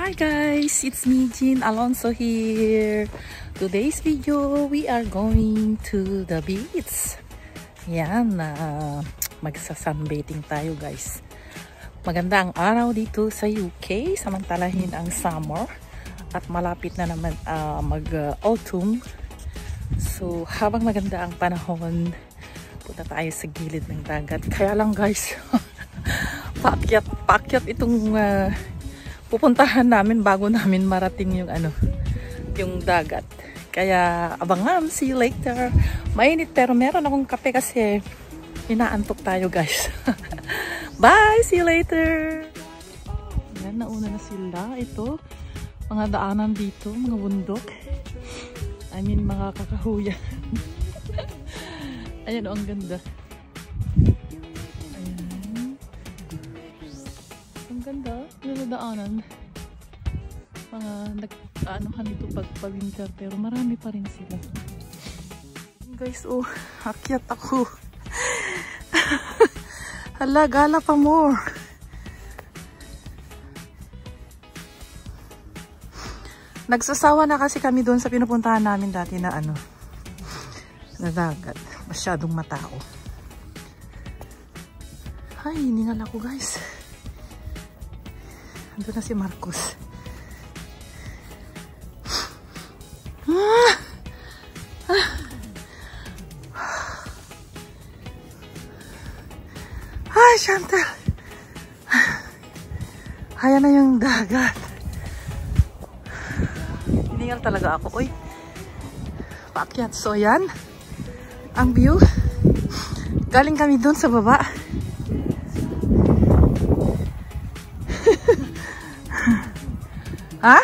Hi guys, it's me Jean Alonso here. Today's video, we are going to the beach. Yan, magsa-sunbathing tayo guys. Maganda ang araw dito sa UK, samantalahin ang summer. At malapit na naman mag-autumn. So habang maganda ang panahon, punta tayo sa gilid ng dagat. Kaya lang guys, paakyat itong pupuntahan namin bago namin marating yung yung dagat. Kaya abangan, see you later. Mainit pero meron akong kape kasi inaantok tayo guys. Bye, see you later. Yan, nauna na sila. Ito, mga daanan dito, mga bundok. I mean, mga kakahuyan. Ayan, ang ganda. Ang ganda, daanan. Mga nag-aanohan ito pag winter pero marami pa rin sila. Guys, oh, akyat ako. Hala, gala pa more. Nagsasawa na kasi kami doon sa pinupuntahan namin dati na na dagat. Masyadong matao. Ay, hiningal ako guys. Ando na si Marcos. Ay, Chantal. Ayan na yung dagat. Hiningal talaga ako. Uy. Paakyat. So, yan. Ang view. Galing kami doon sa baba. Ha?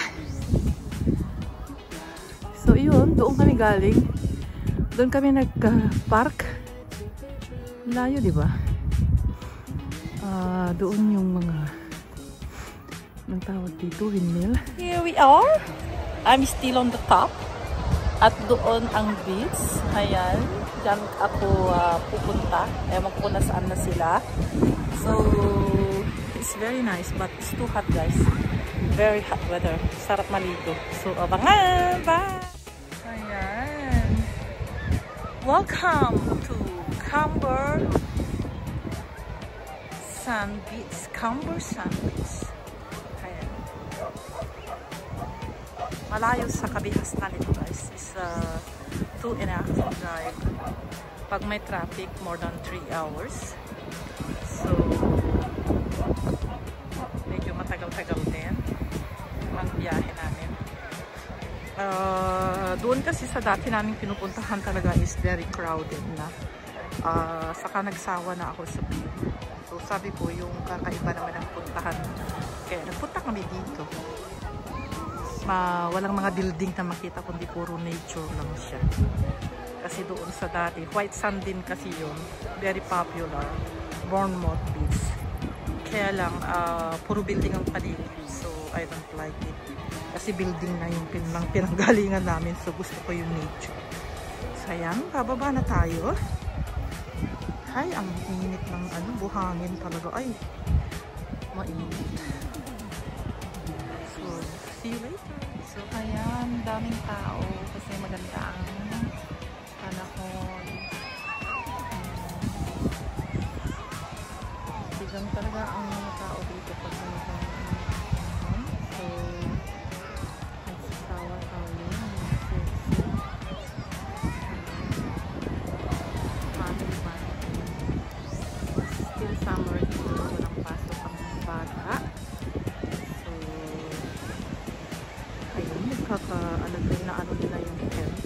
So yun, doon kami galing. Doon kami nag-park. Layo, di ba? Doon yung mga ng tawag dito, windmill. Here we are. I'm still on the top. At doon ang beach. Ayan. Diyan ako pupunta. Ewan ko na saan na sila. So, it's very nice but it's too hot guys. Very hot weather. Sarap maligo. So, abangan! Bye! Ayan. Welcome to Camber Sand Beach. Camber Sand Beach. Ayan. Malayo sa kabihasnan ito guys. It's 2.5 drive. Pag may traffic, more than 3 hours. So, medyo matagal-tagal din ang biyahe namin. Doon kasi sa dati namin pinupuntahan talaga is very crowded na. Saka nagsawa na ako sa view. So sabi ko yung kakaiba naman ang puntahan. Kaya nagpunta kami dito. Walang mga building na makita kundi puro nature lang siya. Kasi doon sa dati, white sand din kasi yun. Very popular. Bournemouth Beach. Kaya lang, puro building ang paligid. So, I don't like it. Kasi building na yung pinanggalingan namin. So, gusto ko yung nature. Sayang, bababa na tayo. Ay, ang init ng buhangin talaga. Ay, mainit. So, see you later. So, ayan, daming tao. Kasi maganda ang panahon. Sigang talaga ang mga tao dito pag ganito. So, nagsasawa tayo. Still summer dito. Walang pasok ang bata. So, ayun, nagkaka-alagay na nila yung tent.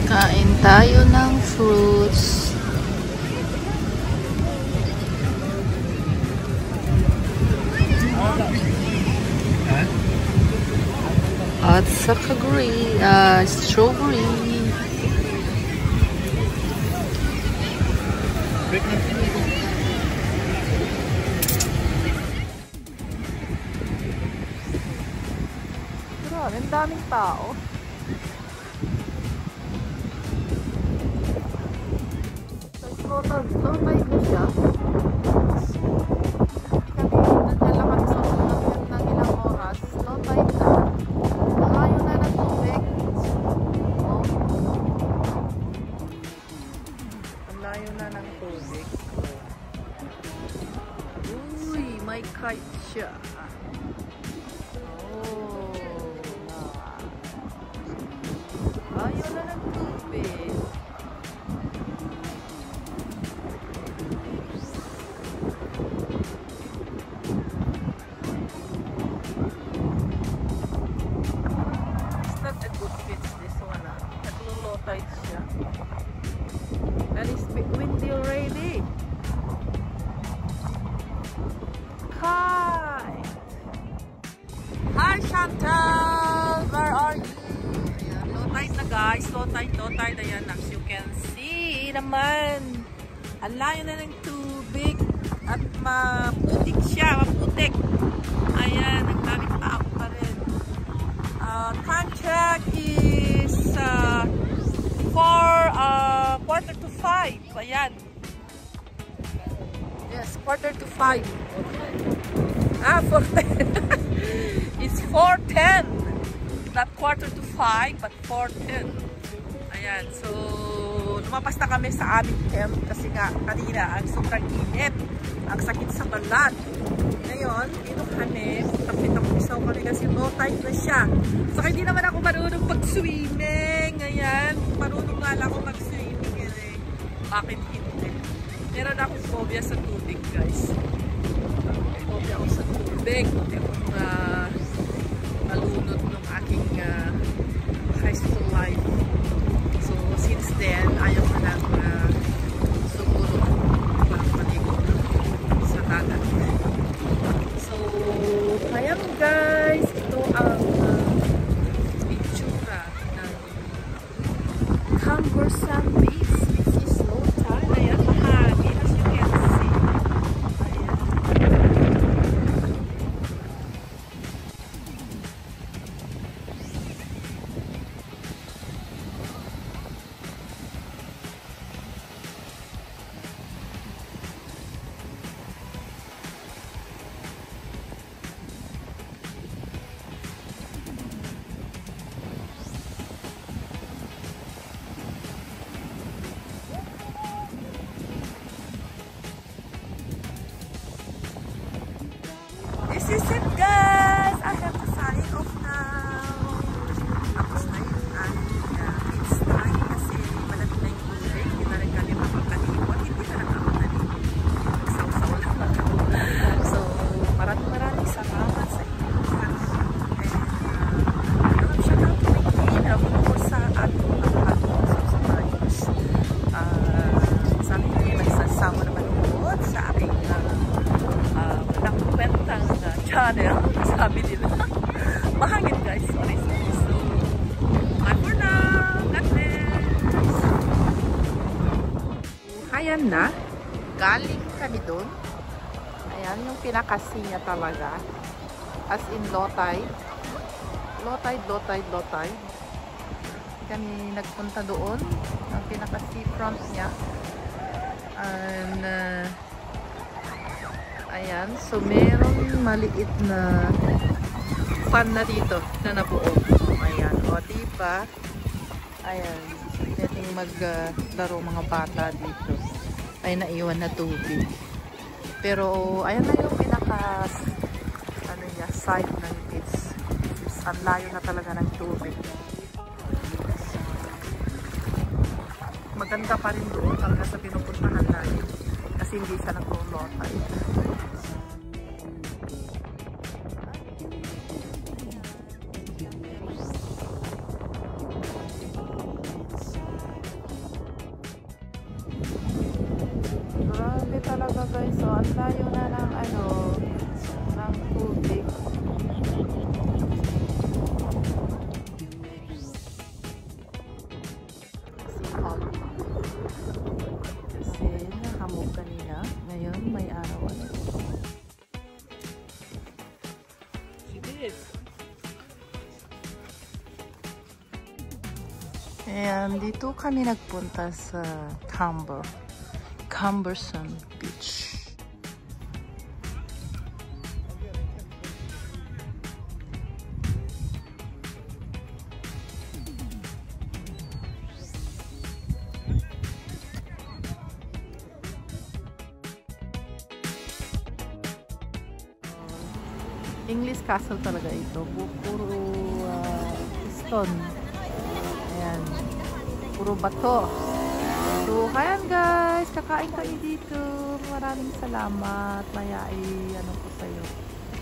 Kain tayo ng fruits. At saka strawberry. Grabe, ang daming tao. Low tide na siya. Kami naglalakad sa ulan ng ilang oras. Low tide na. Malayo na ng tubig. Oh. Malayo na ng tubig. Uy, may kite siya. Oh. Layo na ng tubig. And it's windy already. Hi! Hi Chantal! Where are you? Ayan, low tide na guys. Low tide. Ayan, as you can see naman. Ang layo na ng tubig. At maputik siya. Maputik. Ayan, ang daming tao pa rin. Time check is 4:45. Ayan. Yes, 4:45. 4:10. It's 4:10. Not 4:45, but 4:10. Ayan. So, lumabas na kami sa aming camp kasi nga kanina ang sobrang init. Ang sakit sa balat. Ngayon, dito kami. Tapit-tapisaw kami kasi low tide na siya. So, hindi naman ako marunong pag-swimming. Ayan. Marunong nga lang ako mag-swimming. Bakit hindi? Meron akong phobia sa tubig, guys. Phobia ako sa tubig. Hindi ako nalunod ng aking high school life. So, since then, ayaw ko lang siguro parang maligo sa dagat. So, ayan guys. Ito ang itsura ng Camborsan Beach. This is low tide. Ayan, mahangin as you can see. Ayan. This is it guys! I have to sign off now. Tapos na yun it's time kasi malapit na yung tubig. Hindi na rin kami makakalimutan. Hindi na lang ako nalimutan. Nagsaw-saw lang ako. So, maraming salamat sa inyo. And shout out to my team. Of course, sa ating mga subscribers. Sa aking team, nagsasama naman ulit sa aking walang kwentang channel. Sabi nila. Mahangin guys. Sorry. So, bye for now. God bless. Ayan na. Galing kami dun. Ayan yung pinakasinya talaga. As in low tide. Low tide. Kami nagpunta doon. Ang pinaka-seafront niya. And ayan, so merong maliit na fan na dito na nabuo. Ayan, o diba? Ayan, pwedeng maglaro mga bata dito. Ay, naiwan na tubig. Pero, ayan na yung pinaka side ng beach. Ang layo na talaga ng tubig. Maganda pa rin doon talaga sa pinupuntahan natin. Kasi hindi siya nag-lotay. Grabe talaga guys. So, ang layo na ng ng tubig. Kasi nahamog kanina. Ngayon may araw ulit. And dito kami nagpunta sa Cumberson Beach. English castle talaga ito. Puro stone. Ayan. Puro bato. So, ayan guys. Kakain kami dito. Maraming salamat. Maya ano ko sa'yo.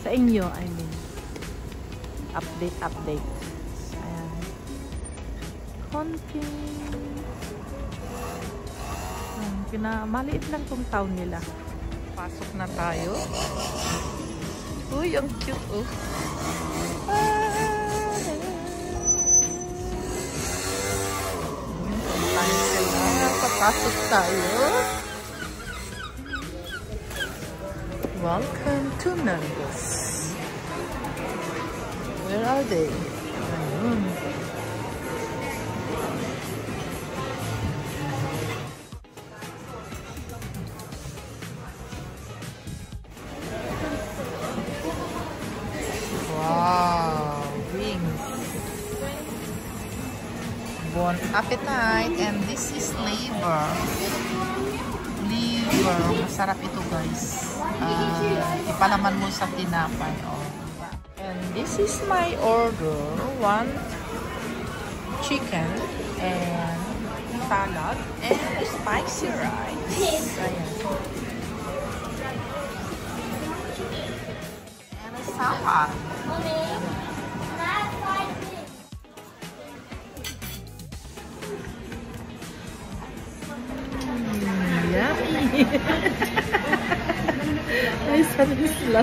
Sa inyo, I mean. Update. Ayan. Konting. Maliit lang tong town nila. Pasok na tayo. Uy, ang cute, oh. Papasok tayo. Welcome to Nandos. Where are they? Ayun. Wow, wings. Bon appetit. And this is liver. Masarap ito guys. Ipalaman mo sa tinapay. Oh. And this is my order. 1 chicken and salad and spicy rice. Ayan. And a salad. Ay, sarap sila.